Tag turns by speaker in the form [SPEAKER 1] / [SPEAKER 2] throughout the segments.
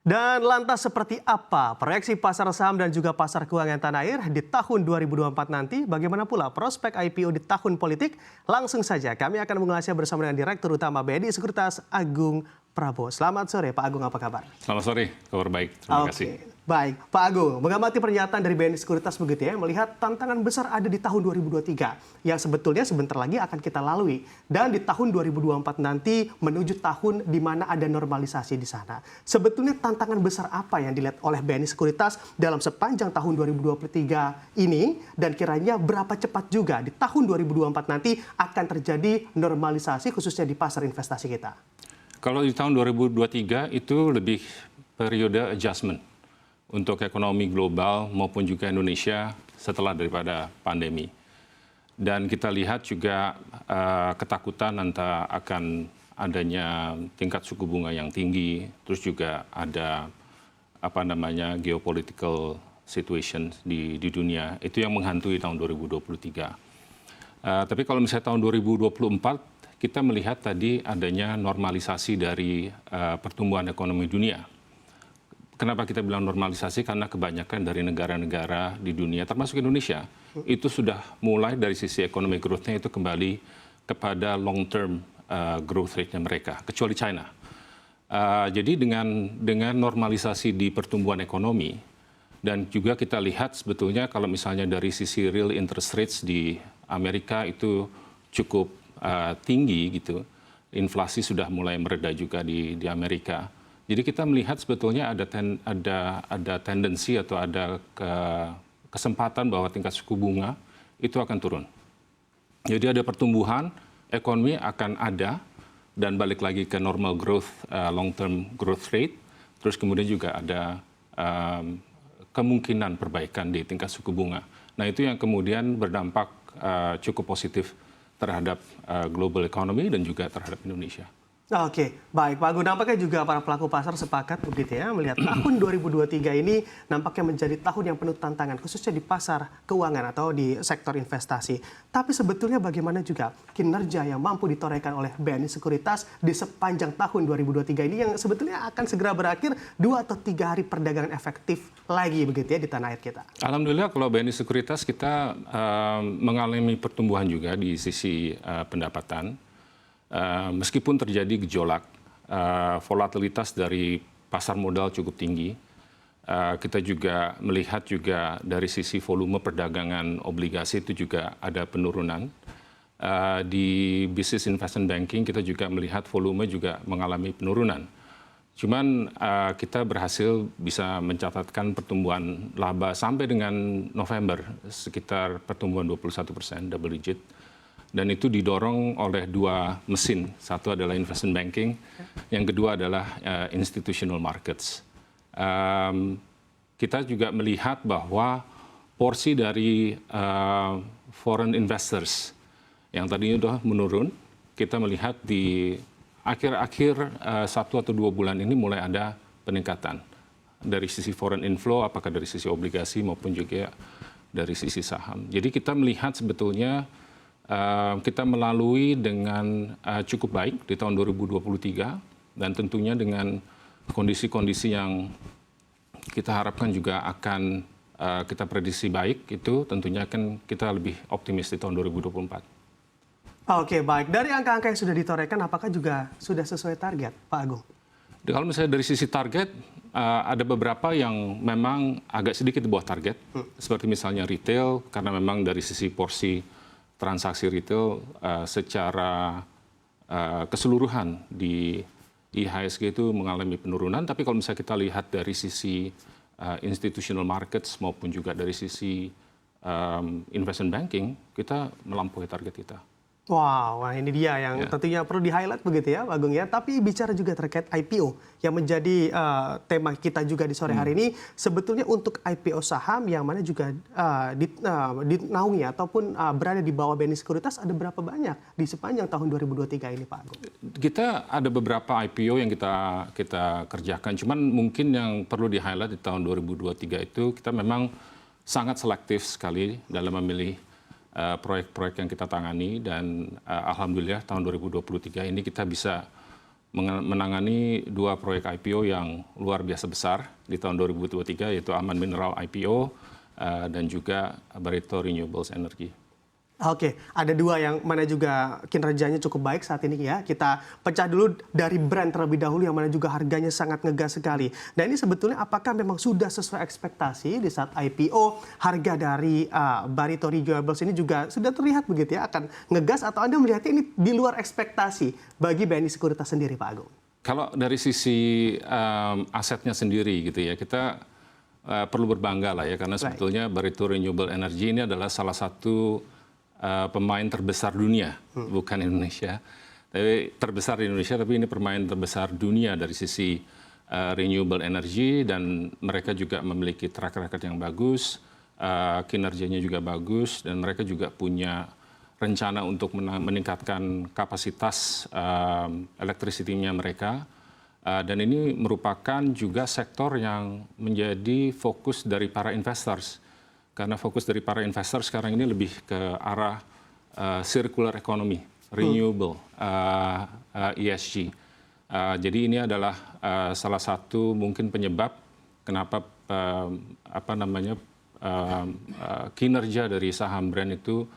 [SPEAKER 1] Dan lantas seperti apa proyeksi pasar saham dan juga pasar keuangan tanah air di tahun 2024 nanti? Bagaimana pula prospek IPO di tahun politik? Langsung saja kami akan mengulasnya bersama dengan Direktur Utama BNI Sekuritas Agung Prabowo. Selamat sore Pak Agung, apa kabar?
[SPEAKER 2] Selamat sore, kabar baik. Terima kasih.
[SPEAKER 1] Baik, Pak Agung, mengamati pernyataan dari BNI Sekuritas begitu ya, melihat tantangan besar ada di tahun 2023 yang sebetulnya sebentar lagi akan kita lalui. Dan di tahun 2024 nanti menuju tahun di mana ada normalisasi di sana. Sebetulnya tantangan besar apa yang dilihat oleh BNI Sekuritas dalam sepanjang tahun 2023 ini dan kiranya berapa cepat juga di tahun 2024 nanti akan terjadi normalisasi khususnya di pasar investasi kita?
[SPEAKER 2] Kalau di tahun 2023 itu lebih periode adjustment untuk ekonomi global maupun juga Indonesia setelah daripada pandemi. Dan kita lihat juga ketakutan antara akan adanya tingkat suku bunga yang tinggi, terus juga ada geopolitical situation di dunia, itu yang menghantui tahun 2023. Tapi kalau misalnya tahun 2024, kita melihat tadi adanya normalisasi dari pertumbuhan ekonomi dunia. Kenapa kita bilang normalisasi? Karena kebanyakan dari negara-negara di dunia, termasuk Indonesia, itu sudah mulai dari sisi ekonomi growth-nya itu kembali kepada long-term growth rate-nya mereka, kecuali China. Jadi dengan normalisasi di pertumbuhan ekonomi, dan juga kita lihat sebetulnya kalau misalnya dari sisi real interest rates di Amerika itu cukup tinggi gitu, inflasi sudah mulai mereda juga di Amerika. Jadi kita melihat sebetulnya ada tendensi atau ada kesempatan bahwa tingkat suku bunga itu akan turun. Jadi ada pertumbuhan ekonomi akan ada dan balik lagi ke normal growth, long term growth rate. Terus kemudian juga ada kemungkinan perbaikan di tingkat suku bunga. Nah itu yang kemudian berdampak cukup positif terhadap global economy dan juga terhadap Indonesia.
[SPEAKER 1] Oke, baik Pak Agung. Nampaknya juga para pelaku pasar sepakat begitu ya, melihat tahun 2023 ini nampaknya menjadi tahun yang penuh tantangan, khususnya di pasar keuangan atau di sektor investasi. Tapi sebetulnya bagaimana juga kinerja yang mampu ditorehkan oleh BNI Sekuritas di sepanjang tahun 2023 ini yang sebetulnya akan segera berakhir 2 atau 3 hari perdagangan efektif lagi begitu ya di tanah air kita.
[SPEAKER 2] Alhamdulillah kalau BNI Sekuritas kita mengalami pertumbuhan juga di sisi pendapatan. Meskipun terjadi gejolak, volatilitas dari pasar modal cukup tinggi, kita juga melihat juga dari sisi volume perdagangan obligasi itu juga ada penurunan. Di business investment banking kita juga melihat volume juga mengalami penurunan. Cuman kita berhasil bisa mencatatkan pertumbuhan laba sampai dengan November sekitar pertumbuhan 21%, double digit. Dan itu didorong oleh 2 mesin. Satu adalah investment banking, yang kedua adalah institutional markets. Kita juga melihat bahwa porsi dari foreign investors yang tadinya sudah menurun, kita melihat di akhir-akhir 1 atau 2 bulan ini mulai ada peningkatan. Dari sisi foreign inflow, apakah dari sisi obligasi maupun juga dari sisi saham. Jadi kita melihat sebetulnya kita melalui dengan cukup baik di tahun 2023 dan tentunya dengan kondisi-kondisi yang kita harapkan juga akan kita prediksi baik, itu tentunya kan kita lebih optimis di tahun 2024.
[SPEAKER 1] Oke, baik. Dari angka-angka yang sudah ditorehkan, apakah juga sudah sesuai target, Pak Agung?
[SPEAKER 2] Kalau misalnya dari sisi target, ada beberapa yang memang agak sedikit di bawah target, seperti misalnya retail, karena memang dari sisi porsi transaksi retail secara keseluruhan di IHSG itu mengalami penurunan. Tapi kalau misalnya kita lihat dari sisi institutional markets maupun juga dari sisi investment banking, kita melampaui target kita.
[SPEAKER 1] Wow, nah ini dia yang tentunya perlu di-highlight begitu ya Pak Agung ya. Tapi bicara juga terkait IPO yang menjadi tema kita juga di sore hari ini. Sebetulnya untuk IPO saham yang mana juga dinaungi ataupun berada di bawah BNI Sekuritas ada berapa banyak di sepanjang tahun 2023 ini Pak Agung?
[SPEAKER 2] Kita ada beberapa IPO yang kita kerjakan. Cuman mungkin yang perlu di-highlight di tahun 2023 itu kita memang sangat selektif sekali dalam memilih proyek-proyek yang kita tangani dan alhamdulillah tahun 2023 ini kita bisa menangani 2 proyek IPO yang luar biasa besar di tahun 2023, yaitu Aman Mineral IPO dan juga Barito Renewables Energy.
[SPEAKER 1] Oke, ada 2 yang mana juga kinerjanya cukup baik saat ini ya. Kita pecah dulu dari brand terlebih dahulu yang mana juga harganya sangat ngegas sekali. Dan ini sebetulnya apakah memang sudah sesuai ekspektasi di saat IPO harga dari Barito Renewables ini juga sudah terlihat begitu ya akan ngegas, atau Anda melihatnya ini di luar ekspektasi bagi BNI Sekuritas sendiri, Pak Agung?
[SPEAKER 2] Kalau dari sisi asetnya sendiri gitu ya, kita perlu berbangga lah ya, karena sebetulnya Barito Renewable Energy ini adalah salah satu pemain terbesar dunia, bukan Indonesia, tapi terbesar di Indonesia, tapi ini pemain terbesar dunia dari sisi renewable energy, dan mereka juga memiliki track record yang bagus, kinerjanya juga bagus, dan mereka juga punya rencana untuk meningkatkan kapasitas electricity-nya mereka. Dan ini merupakan juga sektor yang menjadi fokus dari para investors. Karena fokus dari para investor sekarang ini lebih ke arah circular economy, renewable, ESG. Jadi ini adalah salah satu mungkin penyebab kenapa kinerja dari saham brand itu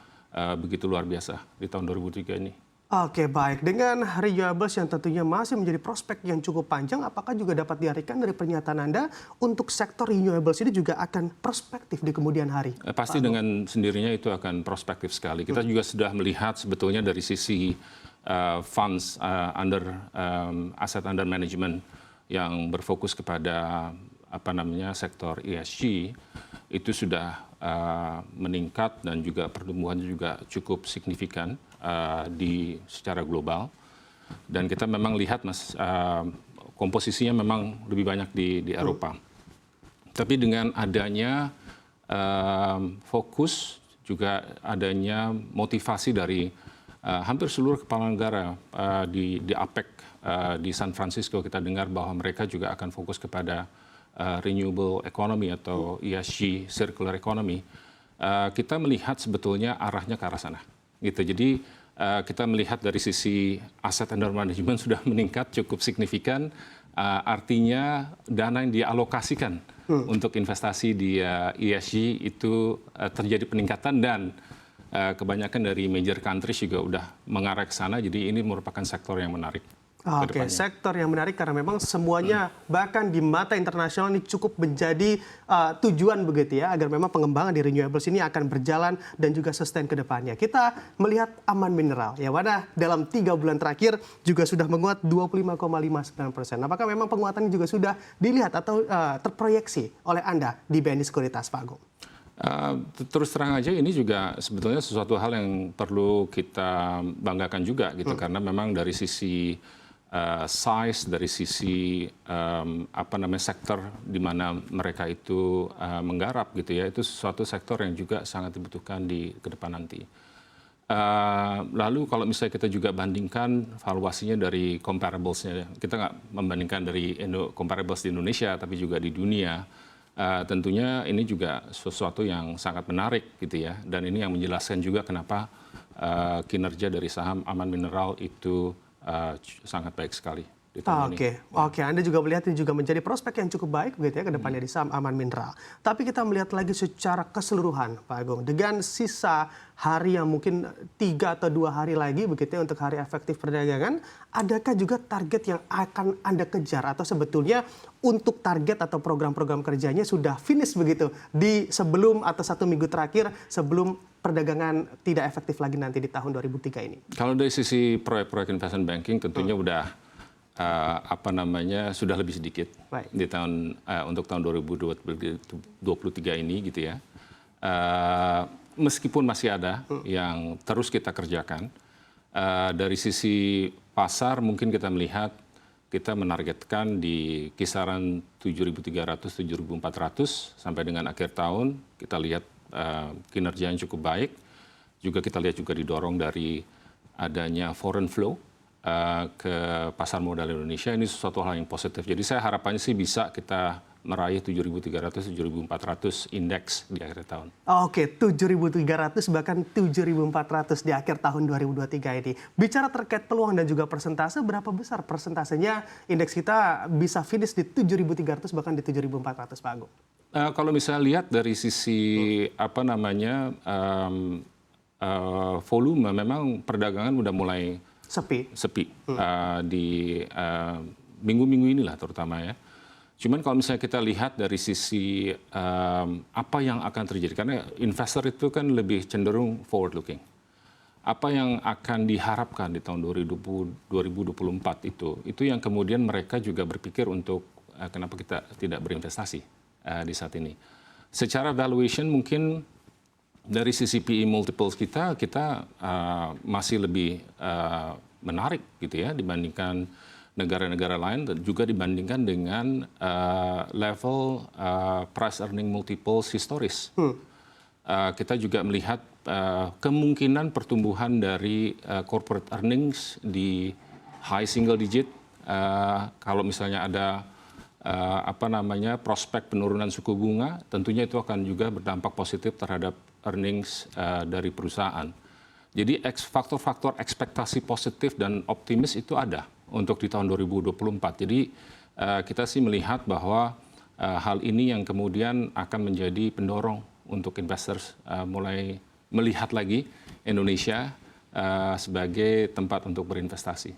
[SPEAKER 2] begitu luar biasa di tahun 2003 ini.
[SPEAKER 1] Oke, baik. Dengan renewables yang tentunya masih menjadi prospek yang cukup panjang, apakah juga dapat diartikan dari pernyataan Anda untuk sektor renewables ini juga akan prospektif di kemudian hari?
[SPEAKER 2] Pasti dengan sendirinya itu akan prospektif sekali. Kita juga sudah melihat sebetulnya dari sisi funds asset under management yang berfokus kepada sektor ESG itu sudah meningkat, dan juga pertumbuhannya juga cukup signifikan secara global. Dan kita memang lihat komposisinya memang lebih banyak di Eropa. Tapi dengan adanya fokus, juga adanya motivasi dari hampir seluruh kepala negara di APEC di San Francisco, kita dengar bahwa mereka juga akan fokus kepada renewable economy atau ESG, circular economy. Kita melihat sebetulnya arahnya ke arah sana. Gitu. Jadi kita melihat dari sisi aset under management sudah meningkat cukup signifikan, artinya dana yang dialokasikan untuk investasi di ESG itu terjadi peningkatan, dan kebanyakan dari major countries juga udah mengarah ke sana. Jadi ini merupakan sektor yang menarik.
[SPEAKER 1] Oke, sektor yang menarik karena memang semuanya bahkan di mata internasional ini cukup menjadi tujuan begitu ya, agar memang pengembangan di renewables ini akan berjalan dan juga sustain ke depannya. Kita melihat Aman Mineral ya, mana dalam 3 bulan terakhir juga sudah menguat 25,59%. Apakah memang penguatan juga sudah dilihat atau terproyeksi oleh Anda di BNI Sekuritas, Pak Agung?
[SPEAKER 2] Terus terang aja ini juga sebetulnya sesuatu hal yang perlu kita banggakan juga gitu, karena memang dari sisi size, dari sisi sektor di mana mereka itu menggarap gitu ya, itu suatu sektor yang juga sangat dibutuhkan ke depan nanti. Lalu kalau misalnya kita juga bandingkan valuasinya dari comparables-nya, kita nggak membandingkan dari comparables di Indonesia, tapi juga di dunia. Tentunya ini juga sesuatu yang sangat menarik gitu ya, dan ini yang menjelaskan juga kenapa kinerja dari saham Aman Mineral itu sangat baik sekali di tahun ini.
[SPEAKER 1] Oke, Anda juga melihat ini juga menjadi prospek yang cukup baik begitu ya ke depannya di saham Aman Mineral. Tapi kita melihat lagi secara keseluruhan, Pak Agung, dengan sisa hari yang mungkin 3 atau 2 hari lagi begitu ya untuk hari efektif perdagangan, adakah juga target yang akan Anda kejar, atau sebetulnya untuk target atau program-program kerjanya sudah finish begitu di sebelum atau 1 minggu terakhir sebelum perdagangan tidak efektif lagi nanti di tahun 2003 ini?
[SPEAKER 2] Kalau dari sisi proyek-proyek investment banking tentunya udah sudah lebih sedikit di untuk tahun 2023 ini gitu ya. Meskipun masih ada yang terus kita kerjakan, dari sisi pasar mungkin kita melihat kita menargetkan di kisaran 7.300, 7.400 sampai dengan akhir tahun. Kita lihat kinerja yang cukup baik. Juga kita lihat juga didorong dari adanya foreign flow ke pasar modal Indonesia. Ini sesuatu hal yang positif. Jadi saya harapannya sih bisa kita meraih 7.300, 7.400 indeks di akhir tahun.
[SPEAKER 1] Oke, 7.300 bahkan 7.400 di akhir tahun 2023 ini. Bicara terkait peluang dan juga persentase, berapa besar persentasenya indeks kita bisa finish di 7.300 bahkan di 7.400, Pak Agung?
[SPEAKER 2] Kalau misalnya lihat dari sisi volume, memang perdagangan udah mulai sepi di minggu-minggu inilah terutama ya. Cuman kalau misalnya kita lihat dari sisi apa yang akan terjadi, karena investor itu kan lebih cenderung forward looking. Apa yang akan diharapkan di tahun 2024 itu yang kemudian mereka juga berpikir untuk kenapa kita tidak berinvestasi di saat ini. Secara valuation mungkin dari sisi PE multiples kita masih lebih menarik gitu ya dibandingkan negara-negara lain dan juga dibandingkan dengan level price earning multiples historis. Kita juga melihat kemungkinan pertumbuhan dari corporate earnings di high single digit kalau misalnya ada prospek penurunan suku bunga, tentunya itu akan juga berdampak positif terhadap earnings dari perusahaan. Jadi faktor-faktor ekspektasi positif dan optimis itu ada untuk di tahun 2024. Jadi kita sih melihat bahwa hal ini yang kemudian akan menjadi pendorong untuk investors mulai melihat lagi Indonesia sebagai tempat untuk berinvestasi.